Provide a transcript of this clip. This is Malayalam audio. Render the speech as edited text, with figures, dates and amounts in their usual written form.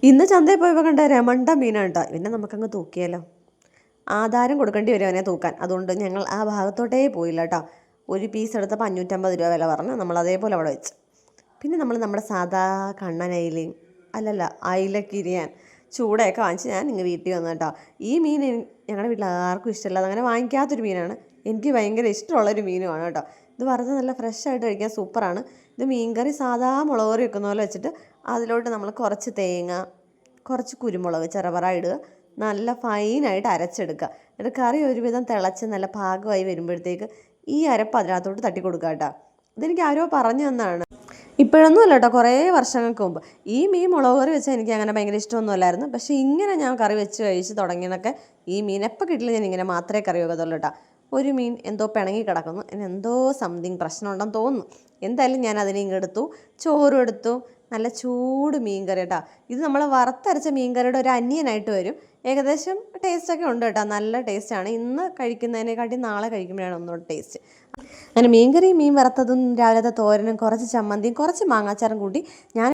ഇന്ന് ചന്തയിൽ പോയപ്പോൾ കണ്ട രമണ്ട മീനാണ് കേട്ടോ. പിന്നെ നമുക്കങ്ങ് തൂക്കിയാലോ, ആധാരം കൊടുക്കേണ്ടി വരും അവനെ തൂക്കാൻ. അതുകൊണ്ട് ഞങ്ങൾ ആ ഭാഗത്തോട്ടേ പോയില്ല കേട്ടോ. ഒരു പീസ് എടുത്തപ്പോൾ 550 രൂപ വില പറഞ്ഞു. നമ്മൾ അതേപോലെ അവിടെ വെച്ച്. പിന്നെ നമ്മൾ നമ്മുടെ സാധാ കണ്ണനയിലയും അയിലക്കിരിയാൻ ചൂടയൊക്കെ വാങ്ങിച്ച് ഞാൻ ഇങ്ങ് വീട്ടിൽ വന്നു കേട്ടോ. ഈ മീൻ ഞങ്ങളുടെ വീട്ടിൽ ആർക്കും ഇഷ്ടമില്ല, അങ്ങനെ വാങ്ങിക്കാത്തൊരു മീനാണ്. എനിക്ക് ഭയങ്കര ഇഷ്ടമുള്ളൊരു മീനുമാണ് കേട്ടോ. ഇത് വറുത്ത് നല്ല ഫ്രഷ് ആയിട്ട് കഴിക്കാൻ സൂപ്പറാണ്. ഇത് മീൻകറി സാധാ മുളക് കറി വെക്കുന്ന പോലെ വെച്ചിട്ട് അതിലോട്ട് നമ്മൾ കുറച്ച് തേങ്ങ, കുറച്ച് കുരുമുളക് ചെറുപറ ഇടുക, നല്ല ഫൈനായിട്ട് അരച്ചെടുക്കുക. എന്നിട്ട് കറി ഒരുവിധം തിളച്ച് നല്ല പാകമായി വരുമ്പോഴത്തേക്ക് ഈ അരപ്പ് അതിനകത്തോട്ട് തട്ടി കൊടുക്കുക കേട്ടോ. ഇതെനിക്ക് ആരോ പറഞ്ഞു തന്നതാണ്, ഇപ്പോഴൊന്നും അല്ല കേട്ടോ, കുറേ വർഷങ്ങൾക്ക് മുമ്പ്. ഈ മീൻ മുളക് കറി വെച്ചാൽ എനിക്ക് അങ്ങനെ ഭയങ്കര ഇഷ്ടമൊന്നും അല്ലായിരുന്നു. പക്ഷേ ഇങ്ങനെ ഞാൻ കറി വെച്ച് കഴിച്ച് തുടങ്ങിയെന്നൊക്കെ, ഈ മീൻ എപ്പോൾ കിട്ടില്ല ഞാൻ ഇങ്ങനെ മാത്രമേ കറി വെക്കത്തുള്ളൂ കേട്ടോ. ഒരു മീൻ എന്തോ പിണങ്ങി കിടക്കുന്നു, എന്തോ സംതിങ് പ്രശ്നമുണ്ടെന്ന് തോന്നുന്നു. എന്തായാലും ഞാൻ അതിനെ ഇങ്ങെടുത്തു, ചോറും എടുത്തു. നല്ല ചൂട് മീൻ കറി കേട്ടോ. ഇത് നമ്മൾ വറുത്തരച്ച മീൻ കറിയുടെ ഒരു അന്യനായിട്ട് വരും. ഏകദേശം ടേസ്റ്റൊക്കെ ഉണ്ട് കേട്ടോ, നല്ല ടേസ്റ്റാണ്. ഇന്ന് കഴിക്കുന്നതിനെക്കാട്ടി നാളെ കഴിക്കുമ്പോഴാണ് ഒന്നുകൂടെ ടേസ്റ്റ്. അങ്ങനെ മീൻ കറിയും മീൻ വറുത്തതും രാവിലത്തെ തോരനും കുറച്ച് ചമ്മന്തിയും കുറച്ച് മാങ്ങാച്ചാറും കൂട്ടി ഞാൻ